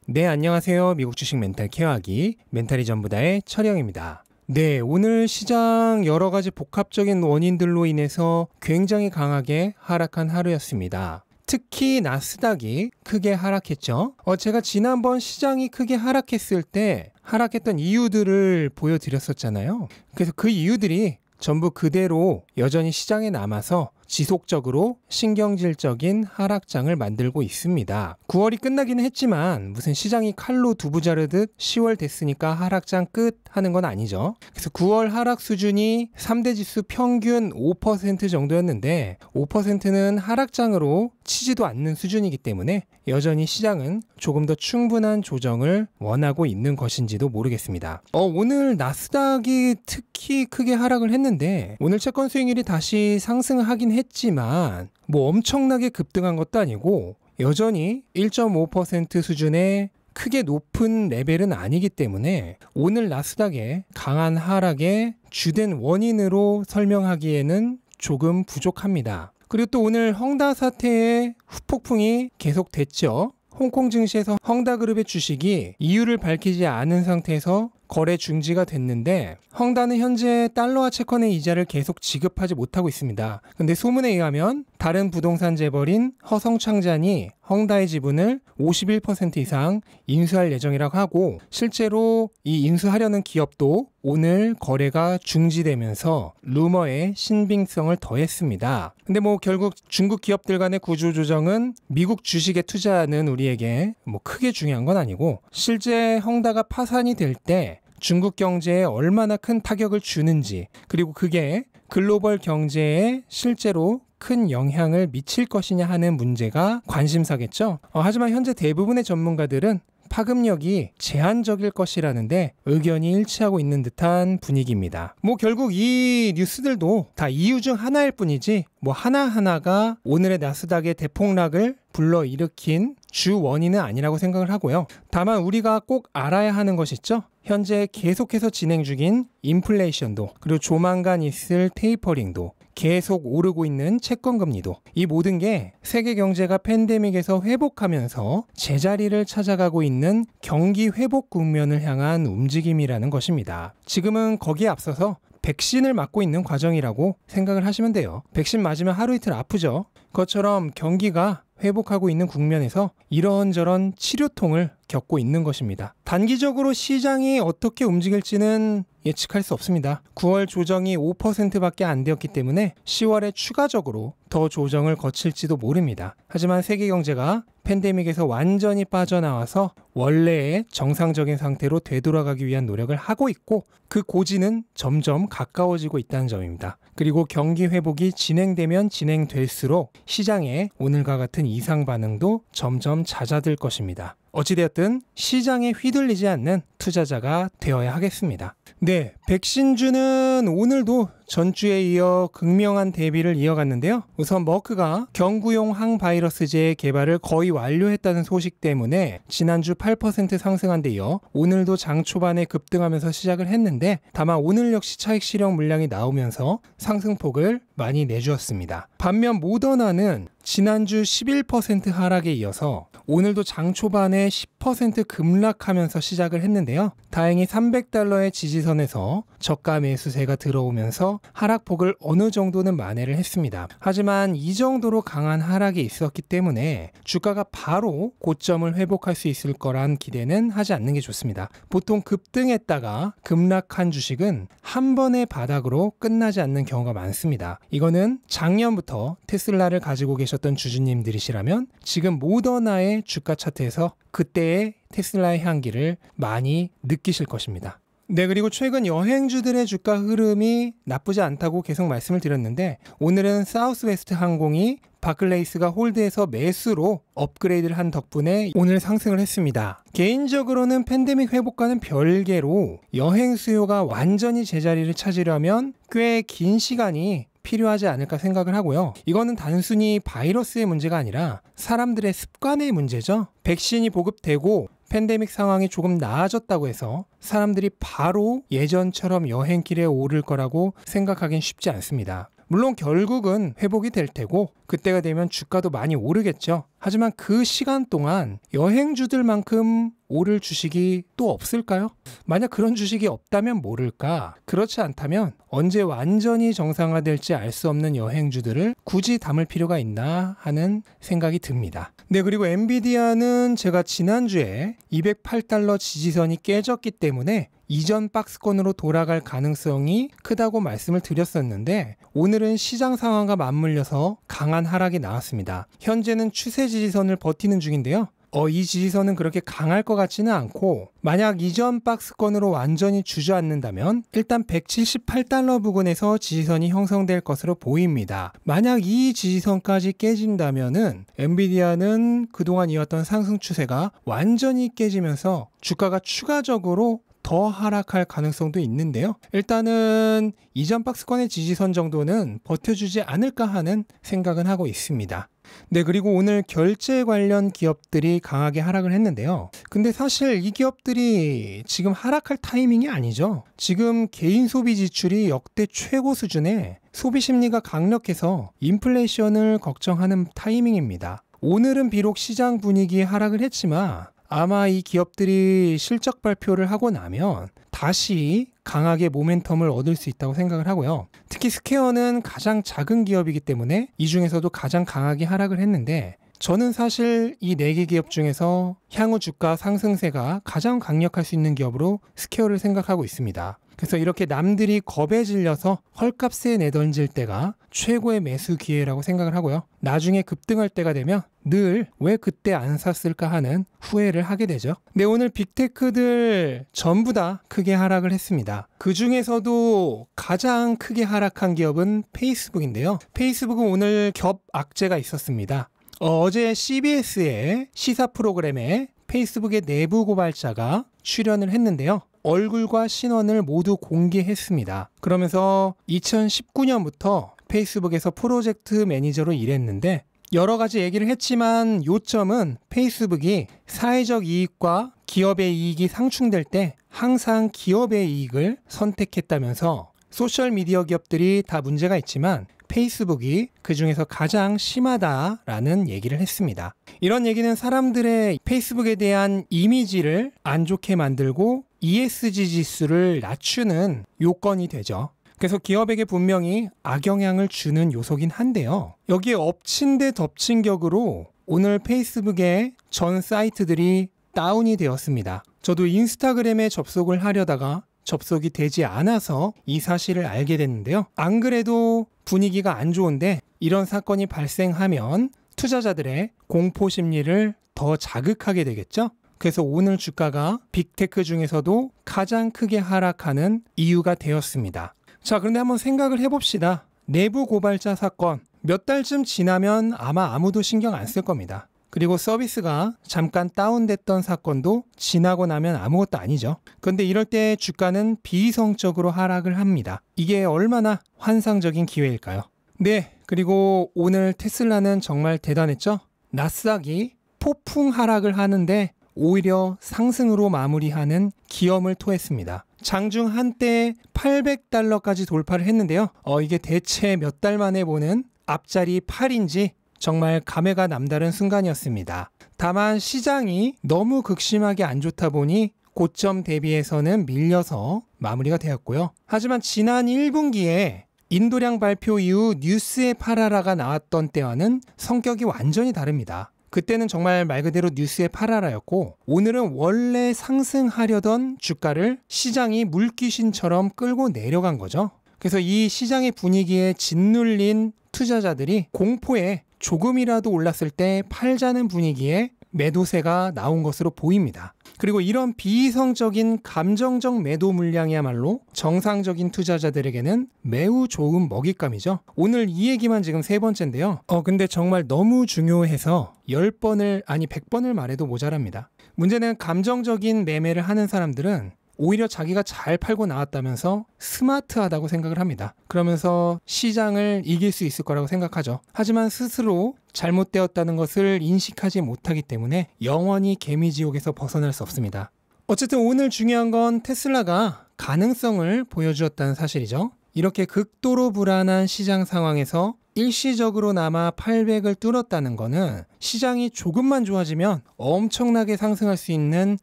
네, 안녕하세요. 미국 주식 멘탈 케어하기 멘탈이 전부다의 철영입니다. 네, 오늘 시장 여러 가지 복합적인 원인들로 인해서 굉장히 강하게 하락한 하루였습니다. 특히 나스닥이 크게 하락했죠. 제가 지난번 시장이 크게 하락했을 때 하락했던 이유들을 보여드렸었잖아요. 그래서 그 이유들이 전부 그대로 여전히 시장에 남아서 지속적으로 신경질적인 하락장을 만들고 있습니다. 9월이 끝나기는 했지만 무슨 시장이 칼로 두부 자르듯 10월 됐으니까 하락장 끝 하는 건 아니죠. 그래서 9월 하락 수준이 3대 지수 평균 5% 정도였는데 5%는 하락장으로 치지도 않는 수준이기 때문에 여전히 시장은 조금 더 충분한 조정을 원하고 있는 것인지도 모르겠습니다. 오늘 나스닥이 특히 크게 하락을 했는데 오늘 채권 수익률이 다시 상승하긴 했지만 뭐 엄청나게 급등한 것도 아니고 여전히 1.5% 수준의 크게 높은 레벨은 아니기 때문에 오늘 나스닥의 강한 하락의 주된 원인으로 설명하기에는 조금 부족합니다. 그리고 또 오늘 헝다 사태의 후폭풍이 계속됐죠. 홍콩 증시에서 헝다그룹의 주식이 이유를 밝히지 않은 상태에서 거래 중지가 됐는데 헝다는 현재 달러화 채권의 이자를 계속 지급하지 못하고 있습니다. 근데 소문에 의하면 다른 부동산 재벌인 허성창잔이 헝다의 지분을 51% 이상 인수할 예정이라고 하고 실제로 이 인수하려는 기업도 오늘 거래가 중지되면서 루머의 신빙성을 더했습니다. 근데 뭐 결국 중국 기업들 간의 구조조정은 미국 주식에 투자하는 우리에게 뭐 크게 중요한 건 아니고 실제 헝다가 파산이 될 때 중국 경제에 얼마나 큰 타격을 주는지 그리고 그게 글로벌 경제에 실제로 큰 영향을 미칠 것이냐 하는 문제가 관심사겠죠. 하지만 현재 대부분의 전문가들은 파급력이 제한적일 것이라는데 의견이 일치하고 있는 듯한 분위기입니다. 뭐 결국 이 뉴스들도 다 이유 중 하나일 뿐이지 뭐 하나하나가 오늘의 나스닥의 대폭락을 불러일으킨 주 원인은 아니라고 생각을 하고요. 다만 우리가 꼭 알아야 하는 것이 있죠. 현재 계속해서 진행 중인 인플레이션도 그리고 조만간 있을 테이퍼링도 계속 오르고 있는 채권금리도 이 모든 게 세계 경제가 팬데믹에서 회복하면서 제자리를 찾아가고 있는 경기 회복 국면을 향한 움직임이라는 것입니다. 지금은 거기에 앞서서 백신을 맞고 있는 과정이라고 생각을 하시면 돼요. 백신 맞으면 하루 이틀 아프죠. 그것처럼 경기가 회복하고 있는 국면에서 이런저런 치료통을 겪고 있는 것입니다. 단기적으로 시장이 어떻게 움직일지는 예측할 수 없습니다. 9월 조정이 5%밖에 안 되었기 때문에 10월에 추가적으로 더 조정을 거칠지도 모릅니다. 하지만 세계 경제가 팬데믹에서 완전히 빠져나와서 원래의 정상적인 상태로 되돌아가기 위한 노력을 하고 있고 그 고지는 점점 가까워지고 있다는 점입니다. 그리고 경기 회복이 진행되면 진행될수록 시장에 오늘과 같은 이상 반응도 점점 잦아들 것입니다. 어찌되었든 시장에 휘둘리지 않는 투자자가 되어야 하겠습니다. 네, 백신주는 오늘도 전주에 이어 극명한 대비를 이어갔는데요. 우선 머크가 경구용 항바이러스제 개발을 거의 완료했다는 소식 때문에 지난주 8% 상승한 데 이어 오늘도 장 초반에 급등하면서 시작을 했는데 다만 오늘 역시 차익 실현 물량이 나오면서 상승폭을 많이 내주었습니다. 반면 모더나는 지난주 11% 하락에 이어서 오늘도 장 초반에 10% 급락하면서 시작을 했는데요. 다행히 $300의 지지선에서 저가 매수세가 들어오면서 하락폭을 어느 정도는 만회를 했습니다. 하지만 이 정도로 강한 하락이 있었기 때문에 주가가 바로 고점을 회복할 수 있을 거란 기대는 하지 않는 게 좋습니다. 보통 급등했다가 급락한 주식은 한 번의 바닥으로 끝나지 않는 경우가 많습니다. 이거는 작년부터 테슬라를 가지고 계셨던 주주님들이시라면 지금 모더나의 주가 차트에서 그때의 테슬라의 향기를 많이 느끼실 것입니다. 네, 그리고 최근 여행주들의 주가 흐름이 나쁘지 않다고 계속 말씀을 드렸는데 오늘은 사우스웨스트 항공이 바클레이스가 홀드해서 매수로 업그레이드를 한 덕분에 오늘 상승을 했습니다. 개인적으로는 팬데믹 회복과는 별개로 여행 수요가 완전히 제자리를 찾으려면 꽤 긴 시간이 필요하지 않을까 생각을 하고요. 이거는 단순히 바이러스의 문제가 아니라 사람들의 습관의 문제죠. 백신이 보급되고 팬데믹 상황이 조금 나아졌다고 해서 사람들이 바로 예전처럼 여행길에 오를 거라고 생각하긴 쉽지 않습니다. 물론 결국은 회복이 될 테고 그때가 되면 주가도 많이 오르겠죠. 하지만 그 시간 동안 여행주들만큼 오를 주식이 또 없을까요? 만약 그런 주식이 없다면 모를까? 그렇지 않다면 언제 완전히 정상화될지 알 수 없는 여행주들을 굳이 담을 필요가 있나 하는 생각이 듭니다. 네, 그리고 엔비디아는 제가 지난주에 $208 지지선이 깨졌기 때문에 이전 박스권으로 돌아갈 가능성이 크다고 말씀을 드렸었는데 오늘은 시장 상황과 맞물려서 강한 하락이 나왔습니다. 현재는 추세 지지선을 버티는 중인데요. 이 지지선은 그렇게 강할 것 같지는 않고 만약 이전 박스권으로 완전히 주저앉는다면 일단 $178 부근에서 지지선이 형성될 것으로 보입니다. 만약 이 지지선까지 깨진다면은 엔비디아는 그동안 이었던 상승 추세가 완전히 깨지면서 주가가 추가적으로 더 하락할 가능성도 있는데요. 일단은 이전 박스권의 지지선 정도는 버텨주지 않을까 하는 생각은 하고 있습니다. 네, 그리고 오늘 결제 관련 기업들이 강하게 하락을 했는데요. 근데 사실 이 기업들이 지금 하락할 타이밍이 아니죠. 지금 개인 소비 지출이 역대 최고 수준에 소비 심리가 강력해서 인플레이션을 걱정하는 타이밍입니다. 오늘은 비록 시장 분위기에 하락을 했지만 아마 이 기업들이 실적 발표를 하고 나면 다시 강하게 모멘텀을 얻을 수 있다고 생각을 하고요. 특히 스퀘어는 가장 작은 기업이기 때문에 이 중에서도 가장 강하게 하락을 했는데 저는 사실 이 4개 기업 중에서 향후 주가 상승세가 가장 강력할 수 있는 기업으로 스퀘어를 생각하고 있습니다. 그래서 이렇게 남들이 겁에 질려서 헐값에 내던질 때가 최고의 매수 기회라고 생각을 하고요. 나중에 급등할 때가 되면 늘 왜 그때 안 샀을까 하는 후회를 하게 되죠. 네, 오늘 빅테크들 전부 다 크게 하락을 했습니다. 그 중에서도 가장 크게 하락한 기업은 페이스북인데요. 페이스북은 오늘 겹 악재가 있었습니다. 어제 CBS의 시사 프로그램에 페이스북의 내부 고발자가 출연을 했는데요. 얼굴과 신원을 모두 공개했습니다. 그러면서 2019년부터 페이스북에서 프로젝트 매니저로 일했는데 여러 가지 얘기를 했지만 요점은 페이스북이 사회적 이익과 기업의 이익이 상충될 때 항상 기업의 이익을 선택했다면서 소셜미디어 기업들이 다 문제가 있지만 페이스북이 그 중에서 가장 심하다라는 얘기를 했습니다. 이런 얘기는 사람들의 페이스북에 대한 이미지를 안 좋게 만들고 ESG 지수를 낮추는 요건이 되죠. 그래서 기업에게 분명히 악영향을 주는 요소긴 한데요. 여기에 엎친 데 덮친 격으로 오늘 페이스북의 전 사이트들이 다운이 되었습니다. 저도 인스타그램에 접속을 하려다가 접속이 되지 않아서 이 사실을 알게 됐는데요. 안 그래도 분위기가 안 좋은데 이런 사건이 발생하면 투자자들의 공포 심리를 더 자극하게 되겠죠. 그래서 오늘 주가가 빅테크 중에서도 가장 크게 하락하는 이유가 되었습니다. 자, 그런데 한번 생각을 해봅시다. 내부 고발자 사건 몇 달쯤 지나면 아마 아무도 신경 안 쓸 겁니다. 그리고 서비스가 잠깐 다운됐던 사건도 지나고 나면 아무것도 아니죠. 그런데 이럴 때 주가는 비이성적으로 하락을 합니다. 이게 얼마나 환상적인 기회일까요? 네, 그리고 오늘 테슬라는 정말 대단했죠. 나스닥이 폭풍 하락을 하는데 오히려 상승으로 마무리하는 기염을 토했습니다. 장중 한때 $800까지 돌파를 했는데요. 이게 대체 몇 달 만에 보는 앞자리 8인지 정말 감회가 남다른 순간이었습니다. 다만 시장이 너무 극심하게 안 좋다 보니 고점 대비해서는 밀려서 마무리가 되었고요. 하지만 지난 1분기에 인도량 발표 이후 뉴스에 팔아라가 나왔던 때와는 성격이 완전히 다릅니다. 그때는 정말 말 그대로 뉴스의 팔아라였고 오늘은 원래 상승하려던 주가를 시장이 물귀신처럼 끌고 내려간 거죠. 그래서 이 시장의 분위기에 짓눌린 투자자들이 공포에 조금이라도 올랐을 때 팔자는 분위기에 매도세가 나온 것으로 보입니다. 그리고 이런 비이성적인 감정적 매도 물량이야말로 정상적인 투자자들에게는 매우 좋은 먹잇감이죠. 오늘 이 얘기만 지금 3번째인데요. 근데 정말 너무 중요해서 10번을 아니 100번을 말해도 모자랍니다. 문제는 감정적인 매매를 하는 사람들은 오히려 자기가 잘 팔고 나왔다면서 스마트하다고 생각을 합니다. 그러면서 시장을 이길 수 있을 거라고 생각하죠. 하지만 스스로 잘못되었다는 것을 인식하지 못하기 때문에 영원히 개미지옥에서 벗어날 수 없습니다. 어쨌든 오늘 중요한 건 테슬라가 가능성을 보여주었다는 사실이죠. 이렇게 극도로 불안한 시장 상황에서 일시적으로나마 800을 뚫었다는 거는 시장이 조금만 좋아지면 엄청나게 상승할 수 있는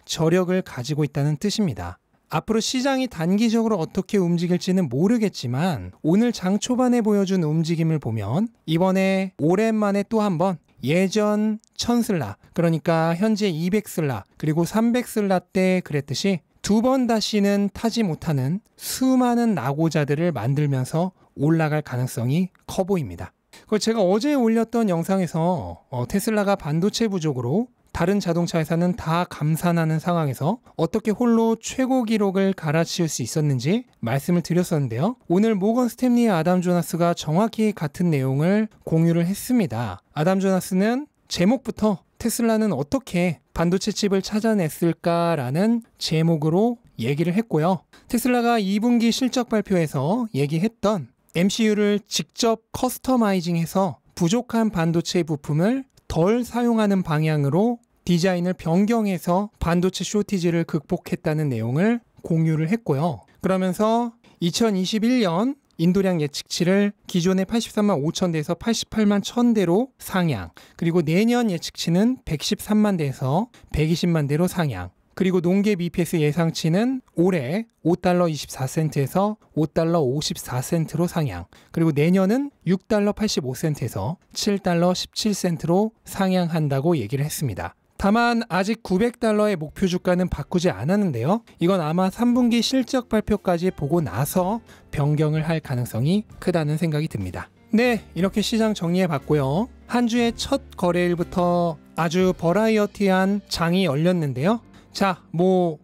저력을 가지고 있다는 뜻입니다. 앞으로 시장이 단기적으로 어떻게 움직일지는 모르겠지만 오늘 장 초반에 보여준 움직임을 보면 이번에 오랜만에 또 한 번 예전 1000슬라, 그러니까 현재 200슬라 그리고 300슬라 때 그랬듯이 두 번 다시는 타지 못하는 수많은 낙오자들을 만들면서 올라갈 가능성이 커 보입니다. 제가 어제 올렸던 영상에서 테슬라가 반도체 부족으로 다른 자동차 회사는 다 감산하는 상황에서 어떻게 홀로 최고 기록을 갈아치울 수 있었는지 말씀을 드렸었는데요. 오늘 모건 스탠리의 아담 조나스가 정확히 같은 내용을 공유를 했습니다. 아담 조나스는 제목부터 테슬라는 어떻게 반도체 칩을 찾아냈을까라는 제목으로 얘기를 했고요. 테슬라가 2분기 실적 발표에서 얘기했던 MCU를 직접 커스터마이징해서 부족한 반도체 부품을 덜 사용하는 방향으로 디자인을 변경해서 반도체 쇼티지를 극복했다는 내용을 공유를 했고요. 그러면서 2021년 인도량 예측치를 기존의 83만 5천 대에서 88만 1천 대로 상향, 그리고 내년 예측치는 113만 대에서 120만 대로 상향, 그리고 농갭 EPS 예상치는 올해 $5 24센트에서 $5 54센트로 상향, 그리고 내년은 $6 85센트에서 $7 17센트로 상향한다고 얘기를 했습니다. 다만 아직 $900의 목표 주가는 바꾸지 않았는데요. 이건 아마 3분기 실적 발표까지 보고 나서 변경을 할 가능성이 크다는 생각이 듭니다. 네, 이렇게 시장 정리해 봤고요. 한 주의 첫 거래일부터 아주 버라이어티한 장이 열렸는데요. 자,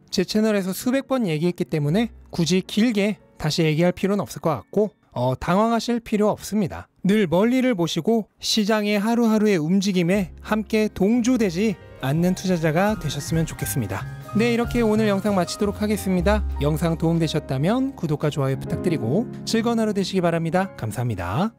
제 채널에서 수백 번 얘기했기 때문에 굳이 길게 다시 얘기할 필요는 없을 것 같고 당황하실 필요 없습니다. 늘 멀리를 보시고 시장의 하루하루의 움직임에 함께 동조되지 않는 투자자가 되셨으면 좋겠습니다. 네, 이렇게 오늘 영상 마치도록 하겠습니다. 영상 도움되셨다면 구독과 좋아요 부탁드리고 즐거운 하루 되시기 바랍니다. 감사합니다.